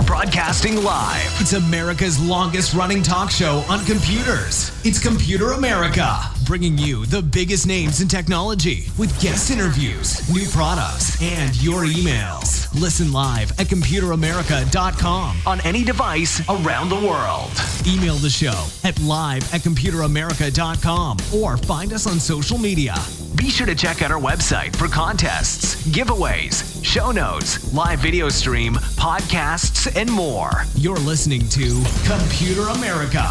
Broadcasting live. It's America's longest running talk show on computers. It's Computer America, bringing you the biggest names in technology with guest interviews, new products, and your emails. Listen live at computeramerica.com on any device around the world. Email the show at live@computeramerica.com or find us on social media. Be sure to check out our website for contests, giveaways, show notes, live video stream, podcasts, and more. You're listening to Computer America.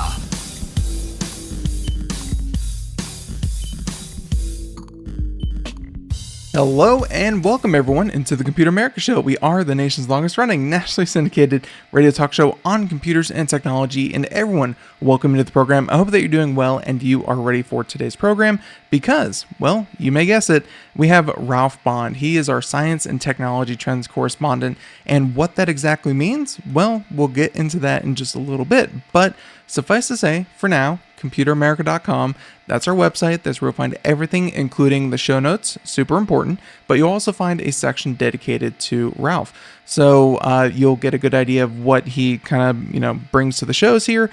Hello and welcome everyone into the Computer America Show. We are the nation's longest running, nationally syndicated radio talk show on computers and technology. And everyone, welcome into the program. I hope that you're doing well and you are ready for today's program because, well, you may guess it, we have Ralph Bond. He is our science and technology trends correspondent. And what that exactly means, well, we'll get into that in just a little bit. But suffice to say, for now, computeramerica.com. That's our website. That's where you'll find everything, including the show notes, super important, but you'll also find a section dedicated to Ralph. So you'll get a good idea of what he kind of, brings to the shows here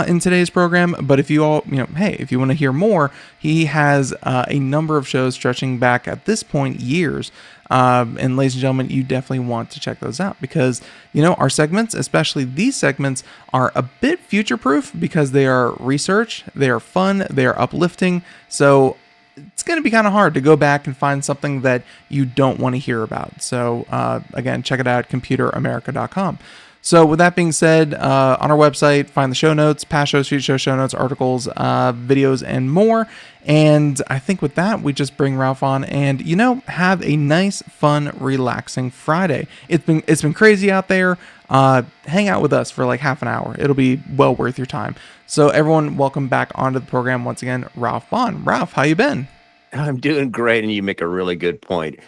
in today's program. But if you all, hey, if you want to hear more, he has a number of shows stretching back at this point years. And ladies and gentlemen, you definitely want to check those out because, our segments, especially these segments, are a bit future-proof because they are research, they are fun, they are uplifting. So it's going to be kind of hard to go back and find something that you don't want to hear about. So again, check it out at computeramerica.com. So with that being said, on our website, find the show notes, past shows, future show notes, articles, videos, and more. And I think with that, we just bring Ralph on and, have a nice, fun, relaxing Friday. It's been crazy out there. Hang out with us for like half an hour. It'll be well worth your time. So everyone, welcome back onto the program once again, Ralph Bond. Ralph, how you been? I'm doing great, and you make a really good point.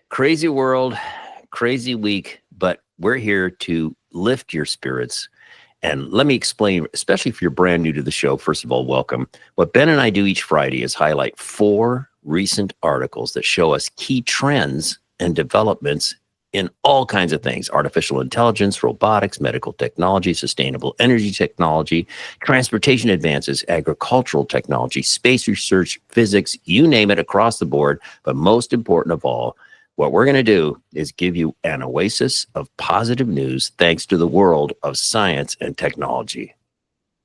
Crazy world, crazy week, but we're here to lift your spirits. And let me explain, especially if you're brand new to the show, first of all, welcome. What Ben and I do each Friday is highlight 4 recent articles that show us key trends and developments in all kinds of things: artificial intelligence, robotics, medical technology, sustainable energy technology, transportation advances, agricultural technology, space research, physics, you name it, across the board. But most important of all, what we're going to do is give you an oasis of positive news thanks to the world of science and technology.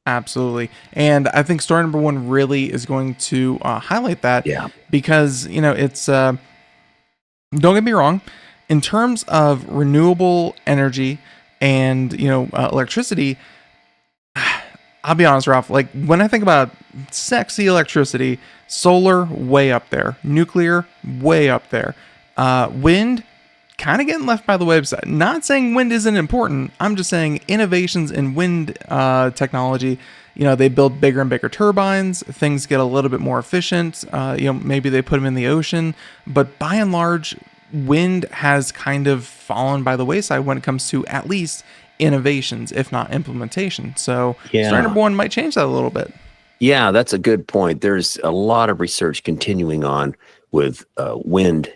Absolutely. And I think story number 1 really is going to highlight that. Yeah. Because, it's, don't get me wrong, in terms of renewable energy and, electricity, I'll be honest, Ralph, like when I think about sexy electricity, solar, way up there, nuclear, way up there. Wind, kind of getting left by the wayside. Not saying wind isn't important. I'm just saying innovations in wind technology, they build bigger and bigger turbines. Things get a little bit more efficient. Maybe they put them in the ocean. But by and large, wind has kind of fallen by the wayside when it comes to at least innovations, if not implementation. So story number 1 might change that a little bit. Yeah, that's a good point. There's a lot of research continuing on with wind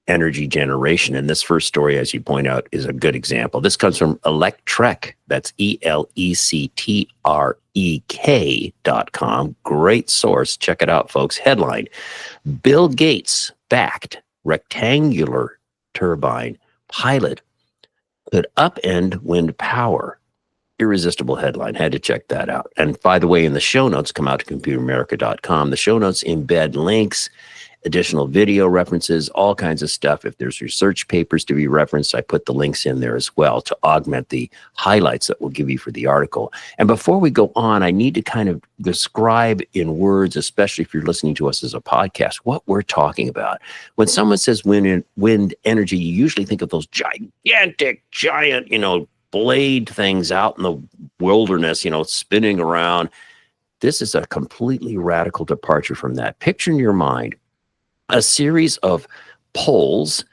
energy generation. And this first story, as you point out, is a good example. This comes from Electrek. That's electrek.com. Great source. Check it out, folks. Headline: Bill Gates backed rectangular turbine pilot could upend wind power. Irresistible headline. Had to check that out. And by the way, in the show notes, come out to computeramerica.com. The show notes embed links, additional video references, all kinds of stuff. If there's research papers to be referenced, I put the links in there as well to augment the highlights that we'll give you for the article. And before we go on, I need to kind of describe in words, especially if you're listening to us as a podcast, what we're talking about. When someone says wind energy, you usually think of those giant, blade things out in the wilderness, spinning around. This is a completely radical departure from that. Picture in your mind a series of poles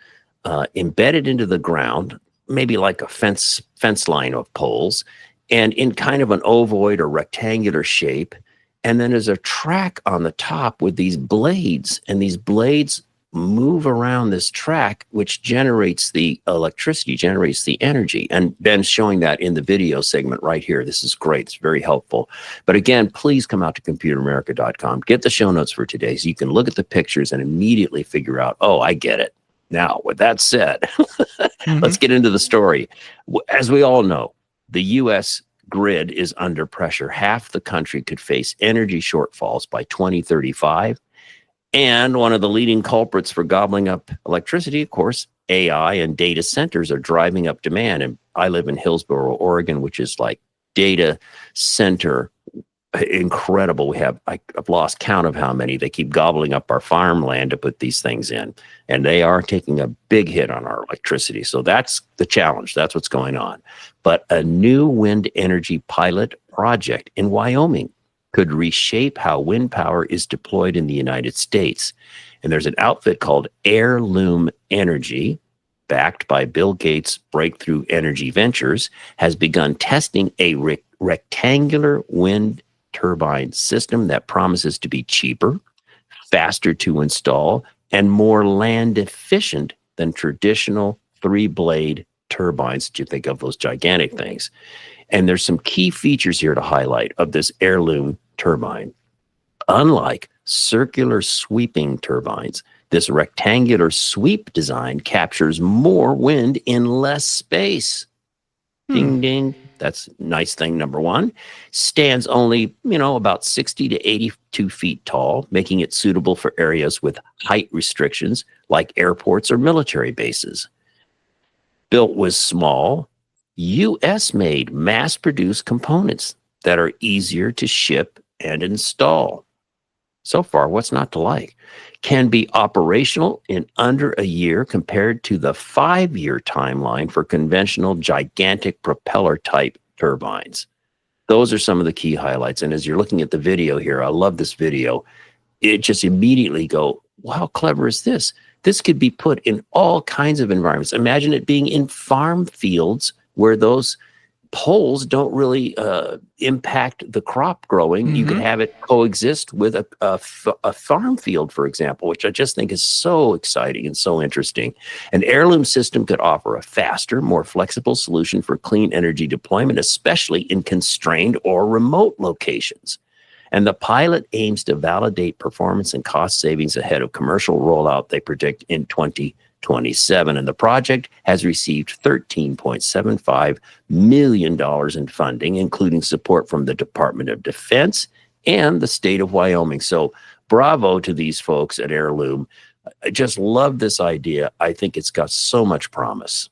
embedded into the ground, maybe like a fence line of poles, and in kind of an ovoid or rectangular shape. And then there's a track on the top with these blades, and these blades move around this track, which generates the electricity, generates the energy. And Ben's showing that in the video segment right here. This is great. It's very helpful. But again, please come out to computeramerica.com. Get the show notes for today so you can look at the pictures and immediately figure out, oh, I get it. Now, with that said, let's get into the story. As we all know, the U.S. grid is under pressure. Half the country could face energy shortfalls by 2035. And one of the leading culprits for gobbling up electricity, of course, AI and data centers are driving up demand. And I live in Hillsboro, Oregon, which is like data center incredible. I've lost count of how many. They keep gobbling up our farmland to put these things in. And they are taking a big hit on our electricity. So that's the challenge. That's what's going on. But a new wind energy pilot project in Wyoming could reshape how wind power is deployed in the United States. And there's an outfit called Heirloom Energy, backed by Bill Gates' Breakthrough Energy Ventures, has begun testing a rectangular wind turbine system that promises to be cheaper, faster to install, and more land efficient than traditional 3-blade turbines that you think of, those gigantic things. And there's some key features here to highlight of this Heirloom turbine. Unlike circular sweeping turbines, this rectangular sweep design captures more wind in less space. Ding, ding. That's nice thing number one. Stands only, about 60 to 82 feet tall, making it suitable for areas with height restrictions like airports or military bases. Built with small, U.S.-made, mass-produced components that are easier to ship and install. So far, what's not to like? Can be operational in under a year compared to the 5-year timeline for conventional gigantic propeller-type turbines. Those are some of the key highlights. And as you're looking at the video here, I love this video. It just immediately go, wow, how clever is this? This could be put in all kinds of environments. Imagine it being in farm fields where those poles don't really impact the crop growing. You could have it coexist with a farm field, for example, which I just think is so exciting and so interesting. An Heirloom system could offer a faster, more flexible solution for clean energy deployment, especially in constrained or remote locations. And the pilot aims to validate performance and cost savings ahead of commercial rollout, they predict, in 2027. And the project has received $13.75 million in funding, including support from the Department of Defense and the state of Wyoming. So bravo to these folks at Heirloom. I just love this idea. I think it's got so much promise.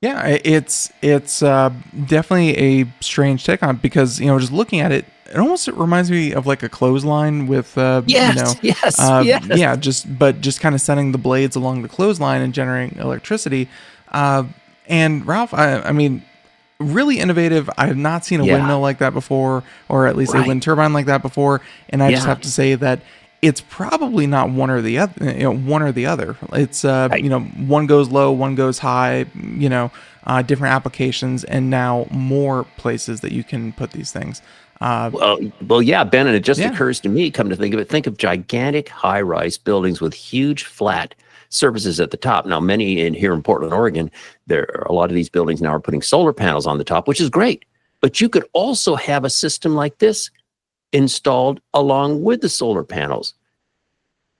Yeah, it's definitely a strange take on it because, just looking at it, it almost reminds me of like a clothesline with, yes. yeah, just kind of setting the blades along the clothesline and generating electricity. And Ralph, I mean, really innovative. I have not seen a windmill like that before, or at least a wind turbine like that before. And I just have to say that it's probably not one or the other. It's, one goes low, one goes high, different applications, and now more places that you can put these things. Yeah, Ben, and it just occurs to me, come to think of it, think of gigantic high-rise buildings with huge flat surfaces at the top. Now, many here in Portland, Oregon, a lot of these buildings now are putting solar panels on the top, which is great. But you could also have a system like this installed along with the solar panels,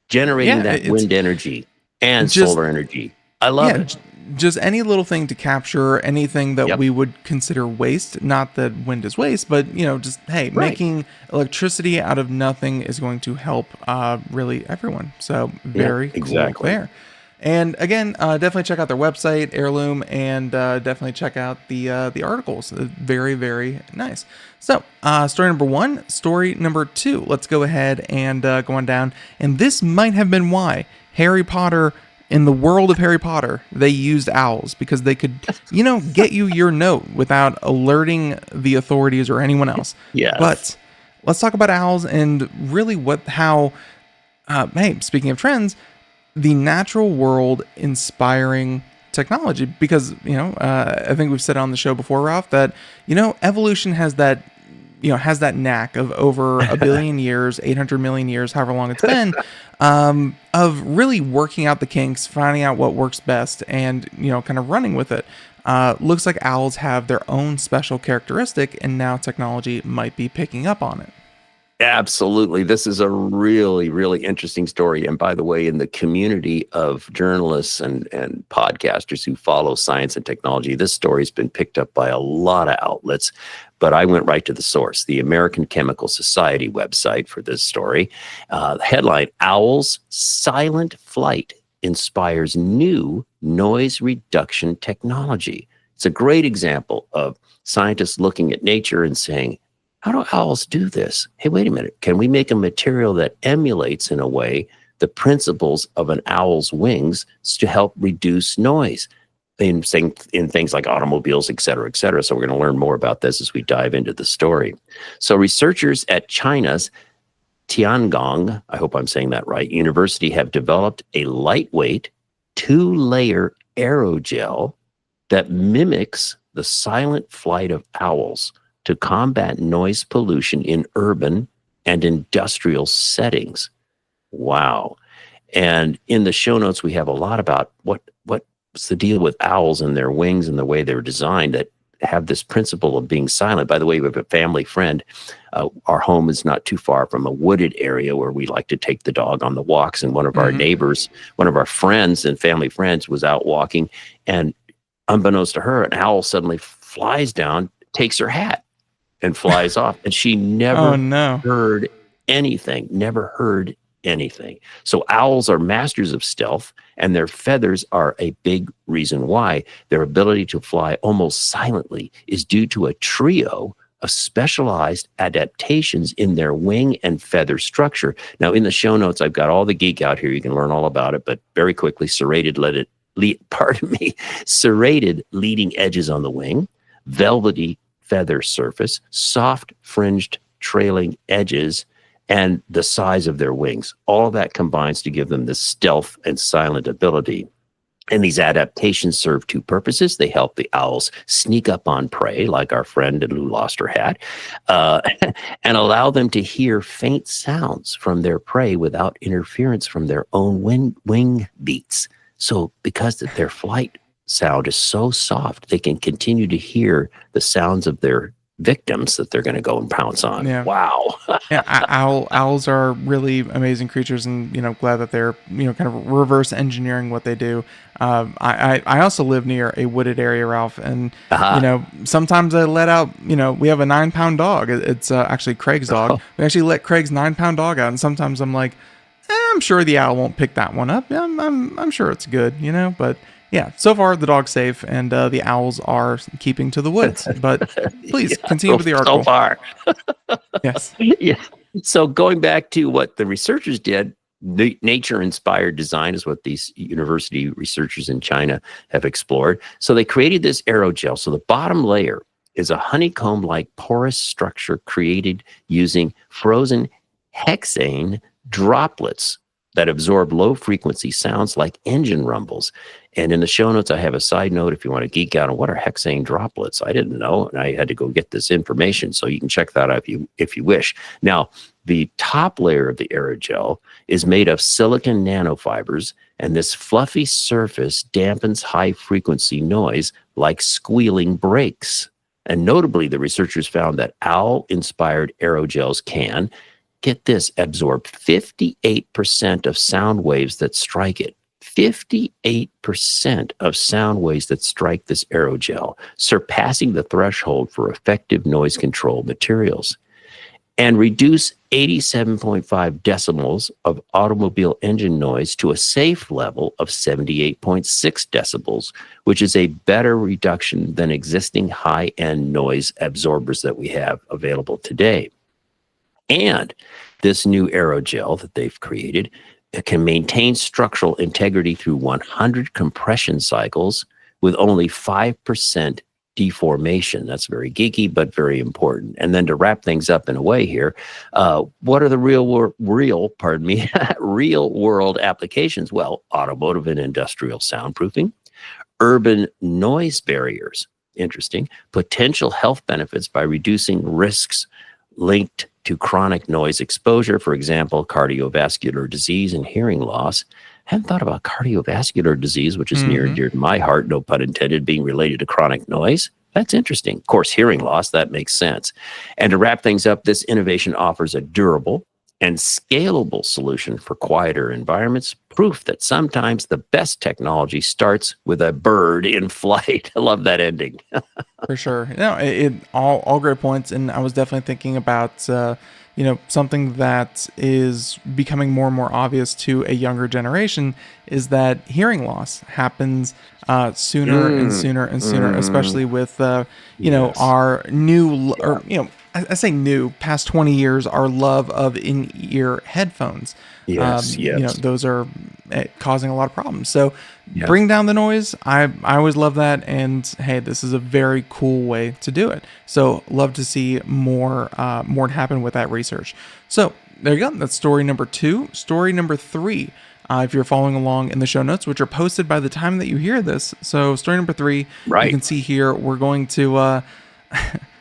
generating that wind energy and solar energy. I love it. Just any little thing to capture anything that we would consider waste. Not that wind is waste, but making electricity out of nothing is going to help really everyone. So very cool there. And again, definitely check out their website, Heirloom, and definitely check out the articles. Very, very nice. So, story number 1, story number 2. Let's go ahead and go on down. And this might have been why Harry Potter in the world of Harry Potter, they used owls because they could, get you your note without alerting the authorities or anyone else. Yes. But let's talk about owls and really hey, speaking of trends, the natural world inspiring technology, because, I think we've said on the show before, Ralph, that, evolution has that knack of over a billion years, 800 million years, however long it's been, of really working out the kinks, finding out what works best, and, kind of running with it. Looks like owls have their own special characteristic, and now technology might be picking up on it. Absolutely. This is a really, really interesting story. And by the way, in the community of journalists and podcasters who follow science and technology, this story has been picked up by a lot of outlets. But I went right to the source, the American Chemical Society website for this story. Headline, Owls' Silent Flight Inspires New Noise Reduction Technology. It's a great example of scientists looking at nature and saying, how do owls do this? Hey, wait a minute. Can we make a material that emulates, in a way, the principles of an owl's wings to help reduce noise in things like automobiles, et cetera, et cetera? So we're going to learn more about this as we dive into the story. So researchers at China's Tiangong, I hope I'm saying that right, university have developed a lightweight 2-layer aerogel that mimics the silent flight of owls to combat noise pollution in urban and industrial settings. Wow. And in the show notes, we have a lot about what's the deal with owls and their wings and the way they're designed that have this principle of being silent. By the way, we have a family friend. Our home is not too far from a wooded area where we like to take the dog on the walks. And one of our neighbors, one of our friends and family friends was out walking, and unbeknownst to her, an owl suddenly flies down, takes her hat, and flies off. And she never heard anything, So owls are masters of stealth, and their feathers are a big reason why. Their ability to fly almost silently is due to a trio of specialized adaptations in their wing and feather structure. Now, in the show notes, I've got all the geek out here. You can learn all about it, but very quickly, serrated leading edges on the wing, velvety feather surface, soft fringed trailing edges, and the size of their wings. All of that combines to give them this stealth and silent ability. And these adaptations serve two purposes. They help the owls sneak up on prey, like our friend who lost her hat, and allow them to hear faint sounds from their prey without interference from their own wing beats. So because their flight sound is so soft, they can continue to hear the sounds of their victims that they're going to go and pounce on. Yeah. Wow. Owls are really amazing creatures, and glad that they're kind of reverse engineering what they do. I also live near a wooded area, Ralph, and sometimes I let out. We have a 9-pound dog. It's actually Craig's dog. We actually let Craig's 9-pound dog out, and sometimes I'm like, I'm sure the owl won't pick that one up. I'm sure it's good, but. Yeah, so far the dog's safe, and the owls are keeping to the woods. But please continue with the article. So far. Yes. Yeah. So going back to what the researchers did, the nature-inspired design is what these university researchers in China have explored. So they created this aerogel. So the bottom layer is a honeycomb-like porous structure created using frozen hexane droplets that absorb low-frequency sounds like engine rumbles. And in the show notes, I have a side note if you want to geek out on what are hexane droplets. I didn't know, and I had to go get this information, so you can check that out if you wish. Now, the top layer of the aerogel is made of silicon nanofibers, and this fluffy surface dampens high-frequency noise like squealing brakes. And notably, the researchers found that owl-inspired aerogels can, get this, absorb 58% of sound waves that strike it. 58% of sound waves that strike this aerogel, surpassing the threshold for effective noise control materials, and reduce 87.5 decibels of automobile engine noise to a safe level of 78.6 decibels, which is a better reduction than existing high-end noise absorbers that we have available today. And this new aerogel that they've created It can maintain structural integrity through 100 compression cycles with only 5% deformation. That's very geeky, but very important. And then to wrap things up in a way here, what are the real world applications? Well, automotive and industrial soundproofing, urban noise barriers. Interesting. Potential health benefits by reducing risks linked to chronic noise exposure, for example, cardiovascular disease and hearing loss. I hadn't thought about cardiovascular disease, which is near and dear to my heart, no pun intended, being related to chronic noise. That's interesting. Of course, hearing loss, that makes sense. And to wrap things up, this innovation offers a durable and scalable solution for quieter environments, proof that sometimes the best technology starts with a bird in flight. I love that ending. For sure. No, it all great points, and I was definitely thinking about something that is becoming more and more obvious to a younger generation is that hearing loss happens sooner and sooner and sooner, especially with Yes. our new I say new, past 20 years, our love of in-ear headphones. Yes, yes. Those are causing a lot of problems. So Yeah. bring down the noise. I always love that. And hey, this is a very cool way to do it. So love to see more happen with that research. So there you go. That's story number 2. Story number 3. If you're following along in the show notes, which are posted by the time that you hear this. So story number 3, Right. you can see here, we're going to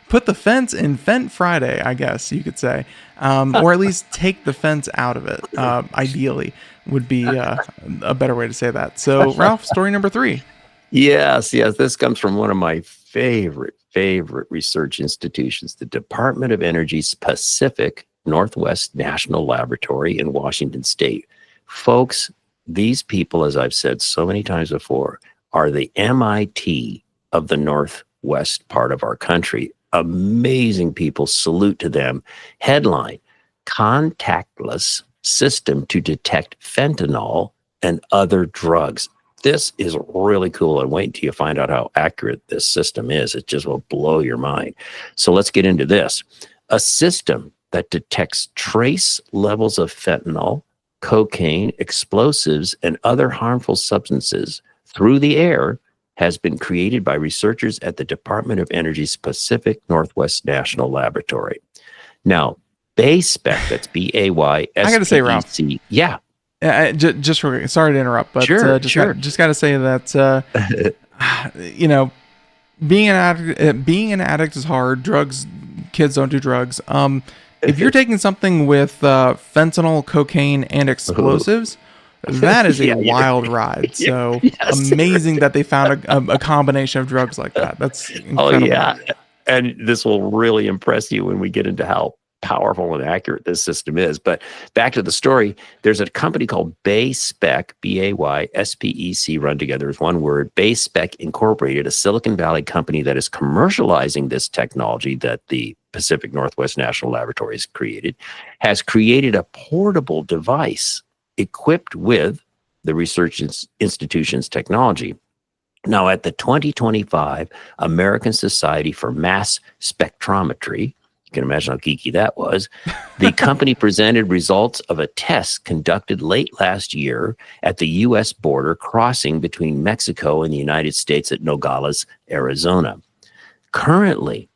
put the fence in Fent Friday, I guess you could say, or at least take the fence out of it. Ideally, would be a better way to say that. So, Ralph, story number 3. Yes. This comes from one of my favorite research institutions, the Department of Energy's Pacific Northwest National Laboratory in Washington State. Folks, these people, as I've said so many times before, are the MIT of the Northwest part of our country. Amazing people. Salute to them. Headline: Contactless system to detect fentanyl and other drugs. This is really cool, and wait until you find out how accurate this system is. It just will blow your mind. So let's get into this. A system that detects trace levels of fentanyl, cocaine, explosives, and other harmful substances through the air has been created by researchers at the Department of Energy's Pacific Northwest National Laboratory. Now, BaySpec, that's B-A-Y-S-P-E-C. I gotta say, Ralph. Yeah. Just real quick, sorry to interrupt, but Sure. just got to say that being an addict is hard. Kids don't do drugs. If you're taking something with fentanyl, cocaine, and explosives, that is a wild ride. So Yes. amazing that they found a combination of drugs like that. That's incredible. Oh, yeah. And this will really impress you when we get into how powerful and accurate this system is. But back to the story, there's a company called BaySpec, B-A-Y-S-P-E-C, run together as one word. BaySpec Incorporated, a Silicon Valley company that is commercializing this technology that the Pacific Northwest National Laboratory has created a portable device equipped with the research institution's technology. Now, at the 2025 American Society for Mass Spectrometry, you can imagine how geeky that was, the company presented results of a test conducted late last year at the U.S. border crossing between Mexico and the United States at Nogales, Arizona. Currently,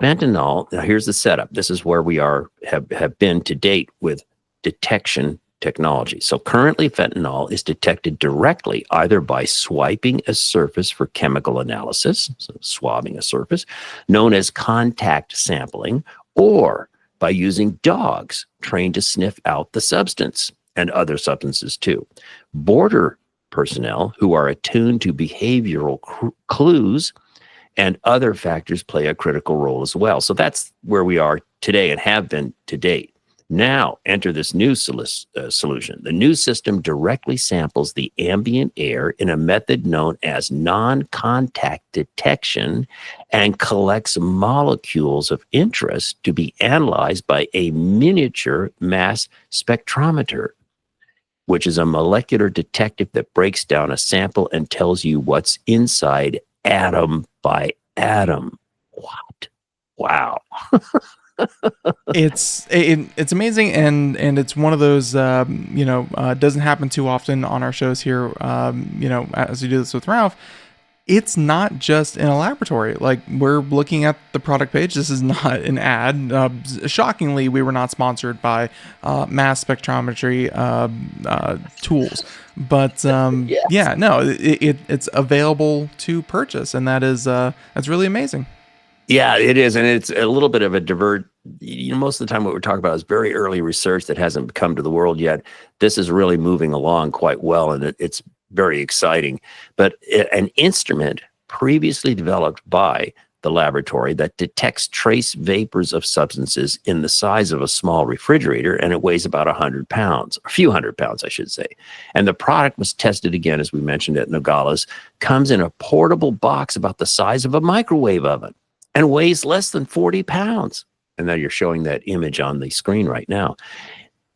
fentanyl, now here's the setup. This is where we have been to date with detection technology. So currently fentanyl is detected directly either by swiping a surface for chemical analysis, so swabbing a surface, known as contact sampling, or by using dogs trained to sniff out the substance and other substances too. Border personnel who are attuned to behavioral clues and other factors play a critical role as well. So that's where we are today and have been to date. Now, enter this new solution. The new system directly samples the ambient air in a method known as non-contact detection and collects molecules of interest to be analyzed by a miniature mass spectrometer, which is a molecular detective that breaks down a sample and tells you what's inside atom by atom. What? Wow. It's amazing, and it's one of those doesn't happen too often on our shows here. As we do this with Ralph, it's not just in a laboratory. Like, we're looking at the product page. This is not an ad. Shockingly, we were not sponsored by mass spectrometry tools, but Yes. yeah, no, it's available to purchase, and that's really amazing. Yeah, it is. And it's a little bit of a most of the time what we're talking about is very early research that hasn't come to the world yet. This is really moving along quite well, and it's very exciting. But an instrument previously developed by the laboratory that detects trace vapors of substances in the size of a small refrigerator, and it weighs about 100 pounds, a few hundred pounds, I should say. And the product was tested again, as we mentioned, at Nogales, comes in a portable box about the size of a microwave oven and weighs less than 40 pounds. And now you're showing that image on the screen right now.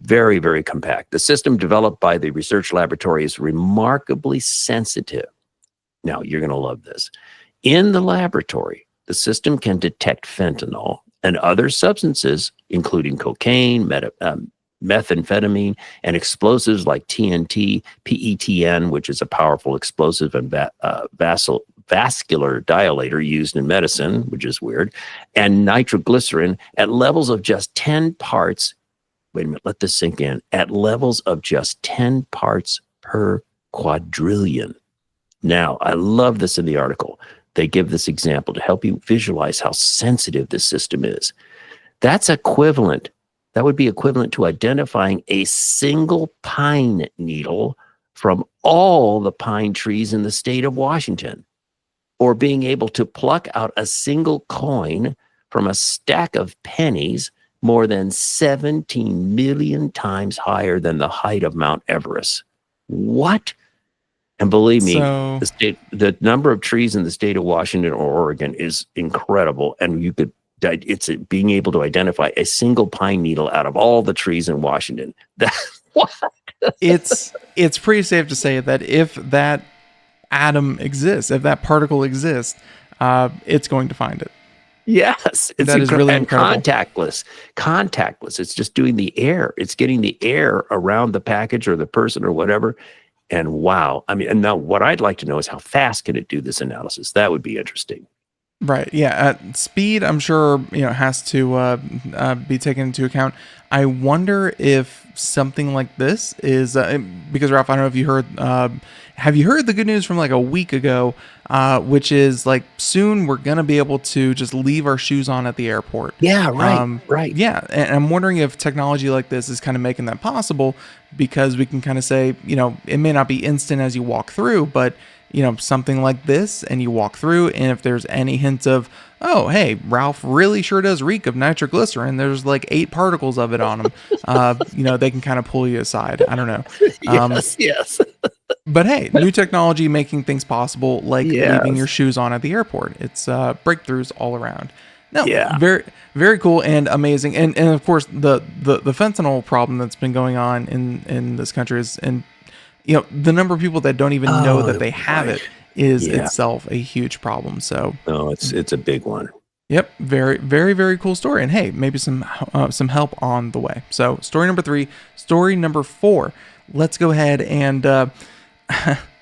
Very, very compact. The system developed by the research laboratory is remarkably sensitive. Now, you're going to love this. In the laboratory, the system can detect fentanyl and other substances, including cocaine, methamphetamine, and explosives like TNT, PETN, which is a powerful explosive and vascular dilator used in medicine, which is weird, and nitroglycerin at levels of just 10 parts. Wait a minute, let this sink in. At levels of just 10 parts per quadrillion. Now, I love this in the article. They give this example to help you visualize how sensitive this system is. That would be equivalent to identifying a single pine needle from all the pine trees in the state of Washington, or being able to pluck out a single coin from a stack of pennies more than 17 million times higher than the height of Mount Everest. What? And believe me, the number of trees in the state of Washington or Oregon is incredible. And it's being able to identify a single pine needle out of all the trees in Washington. What? It's pretty safe to say that if that atom exists, if that particle exists, it's going to find it. Yes, that is really incredible. Contactless. It's just doing the air. It's getting the air around the package or the person or whatever. And wow, I mean, and now what I'd like to know is how fast can it do this analysis? That would be interesting. Right. Yeah. Speed, I'm sure, has to be taken into account. I wonder if something like this is because, Ralph, I don't know if you heard. Have you heard the good news from like a week ago, which is like soon we're going to be able to just leave our shoes on at the airport. Yeah. Right. Right. Yeah. And I'm wondering if technology like this is kind of making that possible, because we can kind of say, it may not be instant as you walk through, but something like this, and you walk through, and if there's any hint of, oh, hey, Ralph really sure does reek of nitroglycerin, there's like 8 particles of it on him, they can kind of pull you aside. I don't know. Yes. But hey, new technology making things possible, like leaving your shoes on at the airport. It's breakthroughs all around. No, very, very cool and amazing. And of course, the fentanyl problem that's been going on in this country is, and the number of people that don't even know that they have it is itself a huge problem. So it's a big one. Yep, very, very, very cool story. And hey, maybe some help on the way. So story number 3, story number 4. Let's go ahead and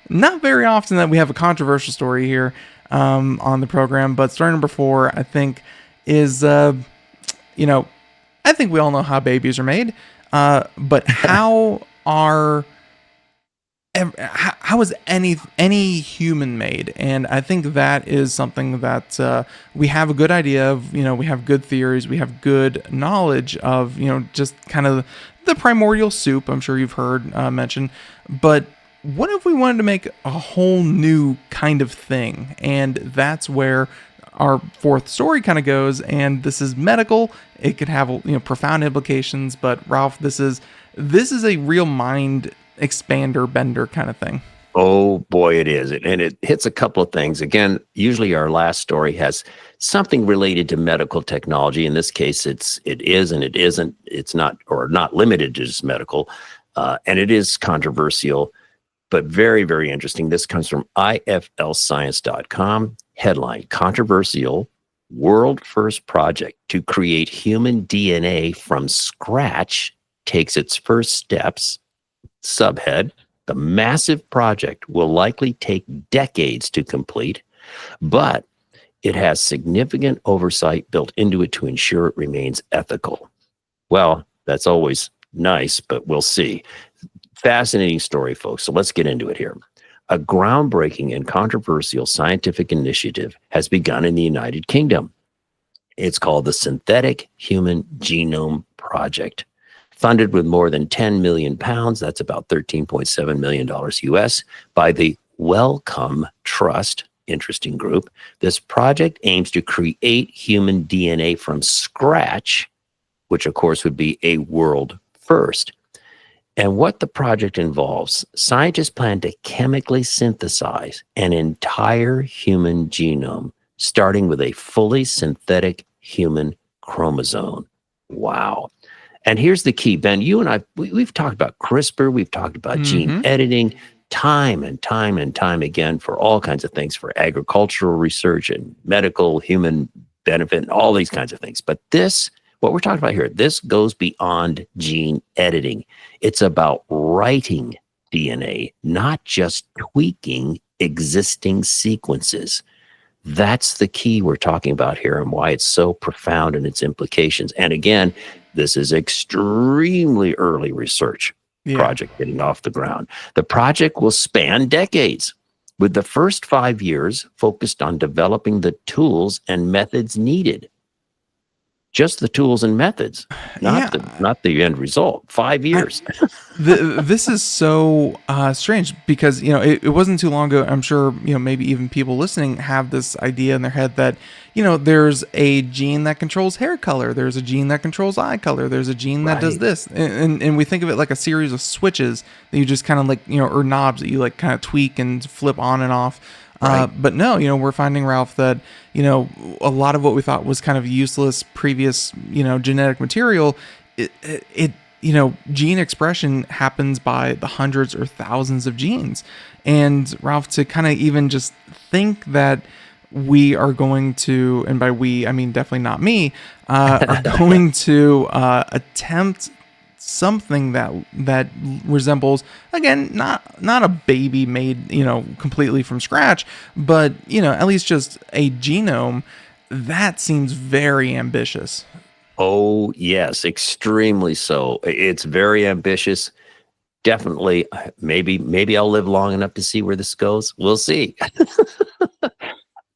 not very often that we have a controversial story here on the program, but story number 4, I think, is I think we all know how babies are made, but how is any human made? And I think that is something that we have a good idea of. We have good theories, we have good knowledge of, just kind of the primordial soup, I'm sure you've heard mentioned. But what if we wanted to make a whole new kind of thing? And that's where our 4th story kind of goes. And this is medical. It could have profound implications. But Ralph, this is a real mind expander bender kind of thing. Oh boy, it is. And it hits a couple of things. Again, usually our last story has something related to medical technology. In this case, it is and it isn't. It's not, or not limited to just medical. And it is controversial, but very, very interesting. This comes from iflscience.com. Headline: controversial world first project to create human DNA from scratch takes its first steps. Subhead, the massive project will likely take decades to complete, but it has significant oversight built into it to ensure it remains ethical. Well, that's always nice, but we'll see. Fascinating story, folks. So let's get into it here. A groundbreaking and controversial scientific initiative has begun in the United Kingdom. It's called the Synthetic Human Genome Project. Funded with more than 10 million pounds, that's about $13.7 million US, by the Wellcome Trust, interesting group. This project aims to create human DNA from scratch, which of course would be a world first. And what the project involves, scientists plan to chemically synthesize an entire human genome, starting with a fully synthetic human chromosome. Wow. And here's the key, Ben, you and I, we've talked about CRISPR, we've talked about gene editing time and time and time again for all kinds of things, for agricultural research and medical, human benefit, and all these kinds of things. But this, what we're talking about here, this goes beyond gene editing. It's about writing DNA, not just tweaking existing sequences. That's the key we're talking about here and why it's so profound in its implications. And again, this is extremely early research project getting off the ground. The project will span decades, with the first 5 years focused on developing the tools and methods needed. Just the tools and methods, not the end result. 5 years. This is so strange because, it wasn't too long ago. I'm sure, maybe even people listening have this idea in their head that, there's a gene that controls hair color. There's a gene that controls eye color. There's a gene that does this. And we think of it like a series of switches that you just kind of like, or knobs that you like kind of tweak and flip on and off. But no, we're finding, Ralph, that, a lot of what we thought was kind of useless previous, genetic material, it gene expression happens by the hundreds or thousands of genes. And Ralph, to kind of even just think that we are going to, and by we, I mean definitely not me, are going to attempt something that resembles, again, not a baby made completely from scratch, but at least just a genome. That seems very ambitious. Oh yes, extremely so. It's very ambitious. Definitely. Maybe I'll live long enough to see where this goes. We'll see.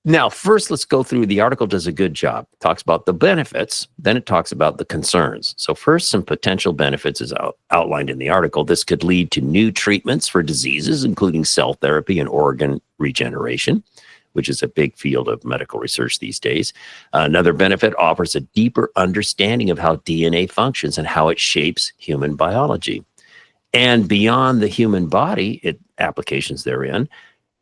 Now, first, let's go through. The article does a good job. It talks about the benefits, then it talks about the concerns. So first, some potential benefits is outlined in the article. This could lead to new treatments for diseases, including cell therapy and organ regeneration, which is a big field of medical research these days. Another benefit offers a deeper understanding of how DNA functions and how it shapes human biology. And beyond the human body, applications therein,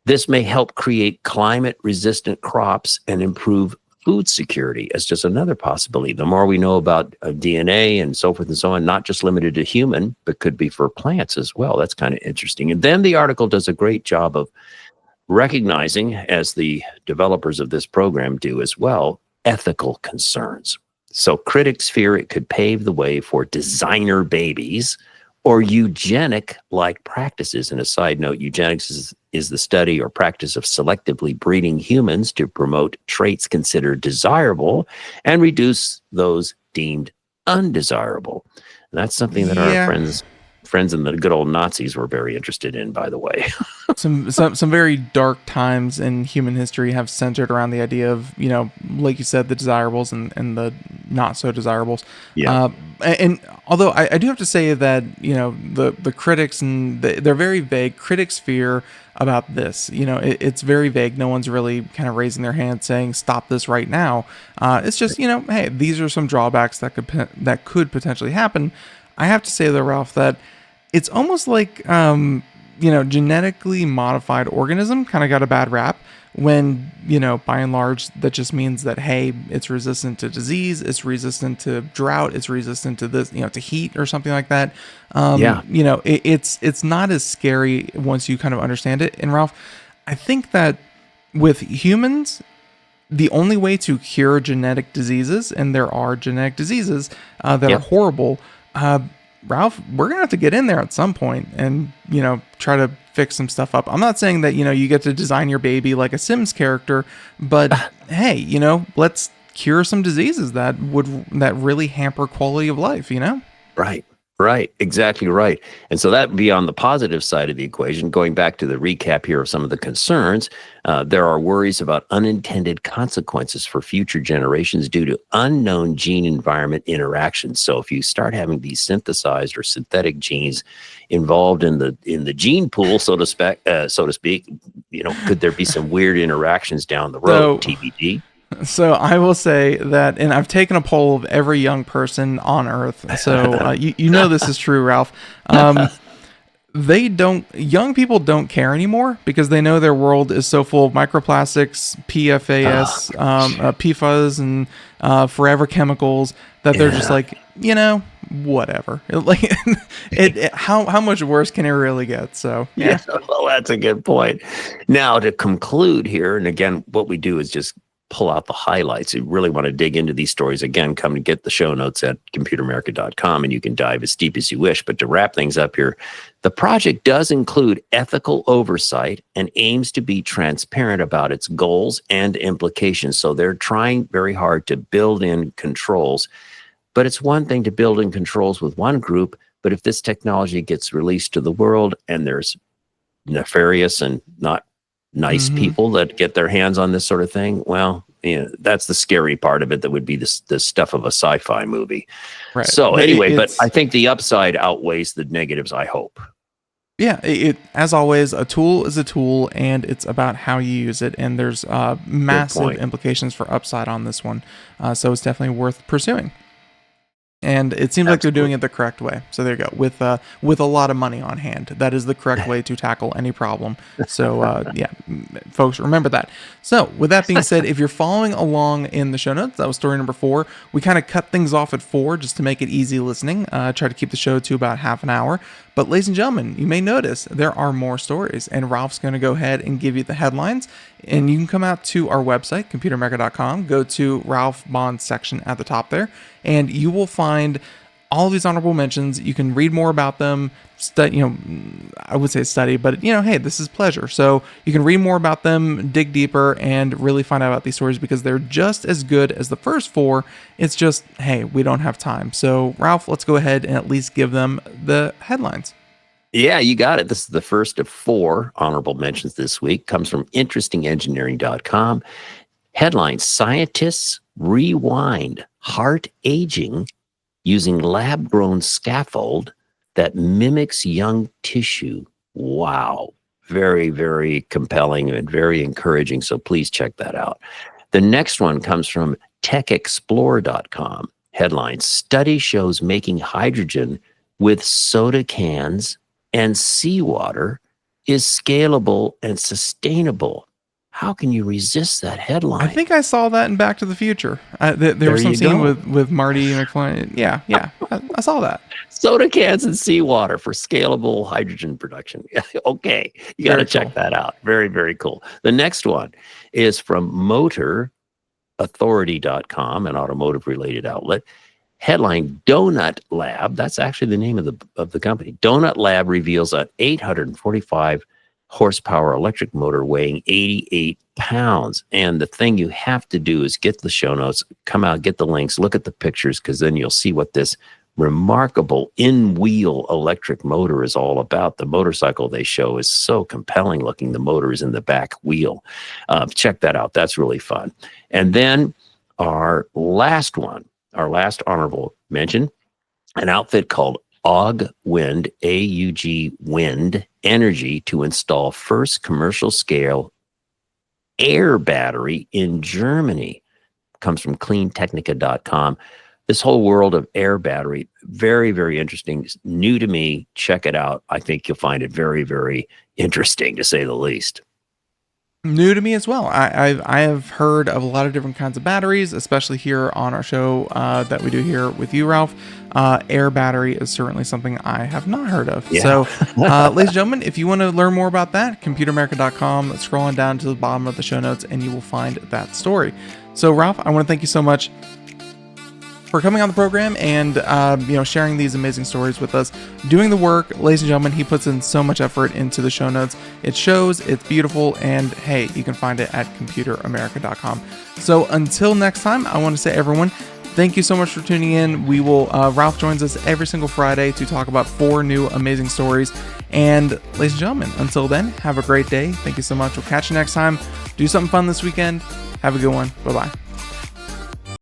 this may help create climate-resistant crops and improve food security as just another possibility. The more we know about DNA and so forth and so on, not just limited to human, but could be for plants as well. That's kind of interesting. And then the article does a great job of recognizing, as the developers of this program do as well, ethical concerns. So critics fear it could pave the way for designer babies or eugenic-like practices. And a side note, eugenics is the study or practice of selectively breeding humans to promote traits considered desirable and reduce those deemed undesirable. And that's something that our friends in the good old Nazis were very interested in, by the way. some very dark times in human history have centered around the idea of, like you said, the desirables and the not so desirables. And although I do have to say that, the critics, and they're very vague. Critics fear about this. It's very vague. No one's really kind of raising their hand saying, stop this right now. It's just, hey, these are some drawbacks that could potentially happen. I have to say, though, Ralph, that it's almost like, genetically modified organism kind of got a bad rap when, by and large, that just means that, hey, it's resistant to disease, it's resistant to drought, it's resistant to this, to heat or something like that. It's not as scary once you kind of understand it. And Ralph, I think that with humans, the only way to cure genetic diseases, and there are genetic diseases that are horrible, Ralph, we're gonna have to get in there at some point and, try to fix some stuff up. I'm not saying that, you get to design your baby like a Sims character, but hey, let's cure some diseases that really hamper quality of life, Right, exactly right. And so that would be on the positive side of the equation. Going back to the recap here of some of the concerns, there are worries about unintended consequences for future generations due to unknown gene-environment interactions. So if you start having these synthesized or synthetic genes involved in the gene pool, so to speak, could there be some weird interactions down the road? TBD. So I will say that, and I've taken a poll of every young person on Earth. So this is true, Ralph. Young people don't care anymore because they know their world is so full of microplastics, PFAS, PFAS, and forever chemicals that they're just like, whatever. Like, how much worse can it really get? So yeah. Well, that's a good point. Now to conclude here, and again, what we do is just pull out the highlights. You really want to dig into these stories, again, come and get the show notes at computeramerica.com, and you can dive as deep as you wish. But to wrap things up here, the project does include ethical oversight and aims to be transparent about its goals and implications. So they're trying very hard to build in controls. But it's one thing to build in controls with one group, but if this technology gets released to the world and there's nefarious and not nice people that get their hands on this sort of thing, well, that's the scary part of it. That would be the stuff of a sci-fi movie. Right. So anyway, but I think the upside outweighs the negatives, I hope. Yeah, as always, a tool is a tool, and it's about how you use it. And there's massive implications for upside on this one. So it's definitely worth pursuing. And it seems like they're doing it the correct way. So there you go. With a lot of money on hand, that is the correct way to tackle any problem. So folks, remember that. So with that being said, if you're following along in the show notes, that was story number 4. We kind of cut things off at 4 just to make it easy listening. Try to keep the show to about half an hour. But ladies and gentlemen, you may notice there are more stories, and Ralph's going to go ahead and give you the headlines. And you can come out to our website, computeramerica.com, go to Ralph Bond's section at the top there, and you will find all these honorable mentions. You can read more about them. I would say study, but hey, this is pleasure. So you can read more about them, dig deeper, and really find out about these stories because they're just as good as the first 4. It's just, hey, we don't have time. So Ralph, let's go ahead and at least give them the headlines. Yeah, you got it. This is the first of 4 honorable mentions this week. Comes from interestingengineering.com. Headline: Scientists rewind heart aging using lab-grown scaffold that mimics young tissue. Wow. Very, very compelling and very encouraging. So please check that out. The next one comes from techexplore.com. Headline: Study shows making hydrogen with soda cans and seawater is scalable and sustainable. How can you resist that headline? I think I saw that in Back to the Future. There was some scene with Marty McFly. Yeah, I saw that. Soda cans and seawater for scalable hydrogen production. Okay, you got to check that out. Very, very cool. The next one is from motorauthority.com, an automotive-related outlet. Headline: Donut Lab. That's actually the name of the company. Donut Lab reveals an 845 horsepower electric motor weighing 88 pounds. And the thing you have to do is get the show notes, come out, get the links, look at the pictures, because then you'll see what this remarkable in-wheel electric motor is all about. The motorcycle they show is so compelling looking. The motor is in the back wheel. Check that out. That's really fun. And then our last honorable mention, an outfit called Wind, AUG Wind Energy, to install first commercial scale air battery in Germany. Comes from cleantechnica.com. This whole world of air battery, very, very interesting. It's new to me. Check it out. I think you'll find it very, very interesting, to say the least. New to me as well. I have heard of a lot of different kinds of batteries, especially here on our show that we do here with you, Ralph. Air battery is certainly something I have not heard of. Yeah. So, ladies and gentlemen, if you want to learn more about that, computeramerica.com, scrolling down to the bottom of the show notes, and you will find that story. So, Ralph, I want to thank you so much for coming on the program and sharing these amazing stories with us, doing the work. Ladies and gentlemen, he puts in so much effort into the show notes. It shows, it's beautiful, and hey, you can find it at computeramerica.com. So until next time, I want to say, everyone, thank you so much for tuning in. We will Ralph joins us every single Friday to talk about 4 new amazing stories. And ladies and gentlemen, until then, have a great day. Thank you so much. We'll catch you next time. Do something fun this weekend. Have a good one. Bye-bye.